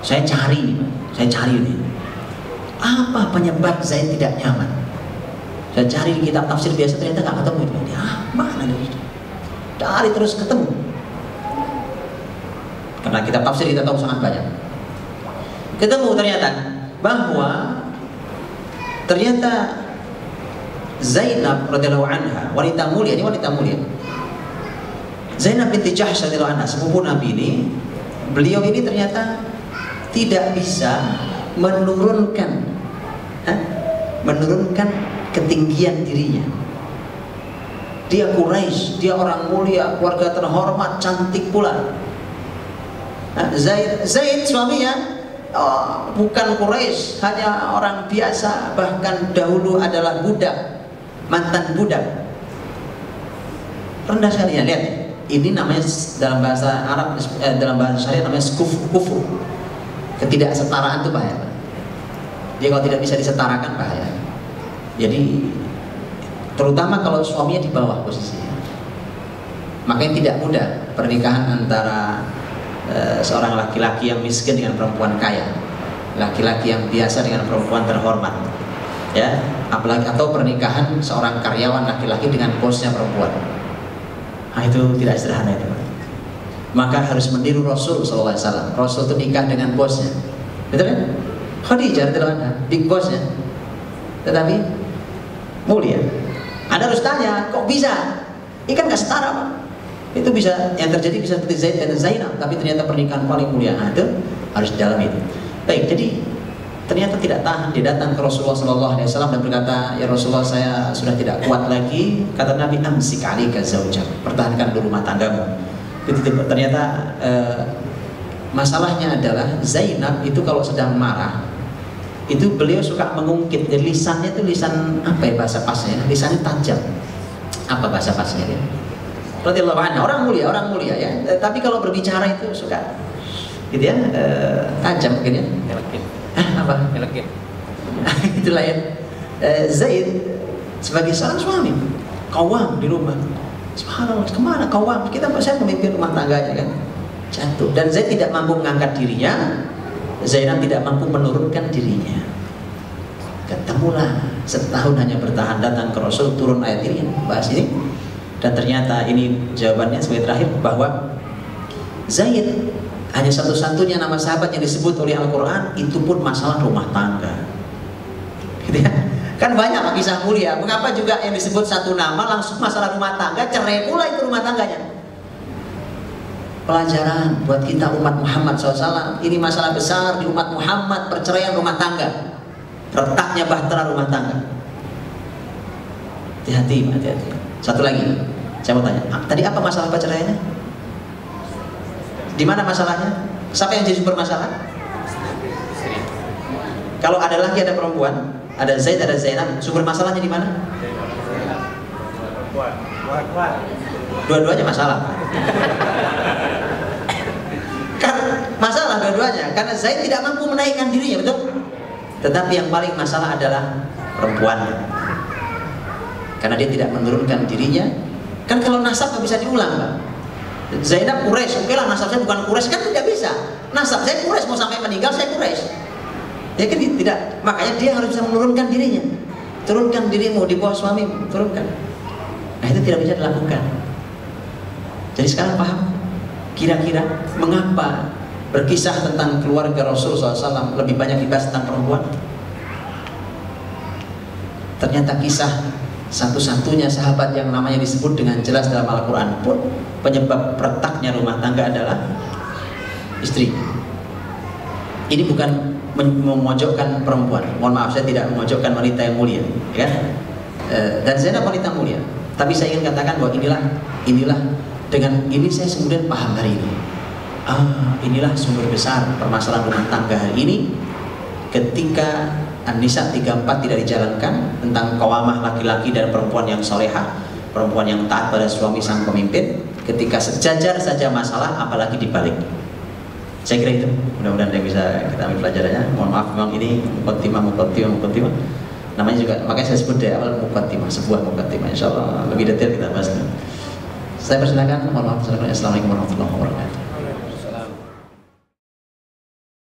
Saya cari nih, saya cari nih. Apa penyebab Zaid tidak nyaman? Saya cari di kitab tafsir biasa ternyata nggak ketemu itu. Mana itu? Cari terus ketemu. Karena kitab tafsir kita tahu sangat banyak. Ketemu ternyata bahwa ternyata Zainab radhiyallahu anha, wanita mulia, ini wanita mulia. Zainab binti Jahsy radhiyallahu anha, sepupu Nabi ini, beliau ini ternyata tidak bisa menurunkan ketinggian dirinya. Dia Quraisy, dia orang mulia, keluarga terhormat, cantik pula. Zaid suaminya bukan Quraisy, hanya orang biasa, bahkan dahulu adalah budak, mantan budak. Rendah sekali ya, lihat. Ini namanya dalam bahasa Arab, dalam bahasa syariat namanya kufur. Ketidaksetaraan itu bahaya. Dia kalau tidak bisa disetarakan bahaya. Jadi terutama kalau suaminya di bawah posisinya, makanya tidak mudah pernikahan antara seorang laki-laki yang miskin dengan perempuan kaya, laki-laki yang biasa dengan perempuan terhormat, ya, apalagi atau pernikahan seorang karyawan laki-laki dengan bosnya perempuan. Nah, itu tidak sederhana itu. Maka harus meniru Rasul SAW. Rasul itu nikah dengan bosnya, betul kan? Khadijah radhiyallahu anha, big bosnya, tetapi mulia. Anda harus tanya, kok bisa? Ini kan gak setara, Pak. Itu bisa, yang terjadi bisa seperti Zaid dan Zainab, tapi ternyata pernikahan paling mulia. Nah, itu harus didalami. Baik, jadi ternyata tidak tahan, dia datang ke Rasulullah SAW dan berkata, ya Rasulullah, saya sudah tidak kuat lagi. Kata Nabi, amsik alika zaujak, pertahankan dulu rumah tanggamu. Ternyata masalahnya adalah Zainab itu kalau sedang marah, itu beliau suka mengungkit. Jadi lisannya itu lisan apa ya bahasa pasnya? Lisannya tajam. Apa bahasa pasnya dia? Radhiyallahu anha, orang mulia ya. Tapi kalau berbicara itu suka gitu ya, tajam mungkin ya. Apa? Elegan. Itulah ya. Zaid sebagai seorang suami, kawam di rumah. Subhanallah, kemana kawam? Saya memimpin rumah tangganya kan. Jatuh. Dan Zaid tidak mampu mengangkat dirinya. Zainab tidak mampu menurunkan dirinya. Ketemulah setahun hanya bertahan, datang ke Rasul, turun ayat ini bahas ini. Dan ternyata ini jawabannya sebagai terakhir, bahwa Zaid hanya satu-satunya nama sahabat yang disebut oleh Al-Quran, itu pun masalah rumah tangga. Gitu ya? Kan banyak kisah mulia. Mengapa juga yang disebut satu nama langsung masalah rumah tangga, cerai pula itu rumah tangganya. Pelajaran buat kita umat Muhammad SAW. Ini masalah besar di umat Muhammad, perceraian rumah tangga, retaknya bahtera rumah tangga. Hati-hati, hati-hati. Satu lagi, saya mau tanya, tadi apa masalah perceraiannya? Di mana masalahnya? Siapa yang jadi sumber masalah? Kalau ada laki ada perempuan, ada Zaid ada Zainab, sumber masalahnya di mana? Dua-duanya masalah. Kan masalah dua-duanya, karena Zaid tidak mampu menaikkan dirinya, betul? Tetapi yang paling masalah adalah perempuan, karena dia tidak menurunkan dirinya. Kan kalau nasab nggak bisa diulang, Pak. Zainab Quraisy, oke lah, nasab saya bukan Quraisy, kan tidak bisa. Nasab saya Quraisy, mau sampai meninggal saya Quraisy. Ya kan tidak, makanya dia harus bisa menurunkan dirinya. Turunkan dirimu di bawah suami, turunkan. Nah, itu tidak bisa dilakukan. Jadi sekarang paham kira-kira mengapa berkisah tentang keluarga Rasul SAW lebih banyak dibahas tentang perempuan? Ternyata kisah satu-satunya sahabat yang namanya disebut dengan jelas dalam Al-Quran pun penyebab retaknya rumah tangga adalah istri. Ini bukan memojokkan perempuan, mohon maaf, saya tidak memojokkan wanita yang mulia, ya. Dan Zainab wanita mulia, tapi saya ingin katakan bahwa inilah dengan ini saya kemudian paham hari ini. Inilah sumber besar permasalahan rumah tangga hari ini. Ketika An-Nisa 34 tidak dijalankan, tentang qawamah laki-laki dan perempuan yang solehah, perempuan yang taat pada suami sang pemimpin, ketika sejajar saja masalah, apalagi dibalik. Saya kira itu, mudah-mudahan yang bisa kita ambil pelajarannya. Mohon maaf, memang ini muqaddimah. Namanya juga, makanya saya sebut dari awal muqaddimah, sebuah muqaddimah. Insyaallah lebih detail kita bahas. Saya persilakan. Mohon maaf. Assalamualaikum warahmatullahi wabarakatuh.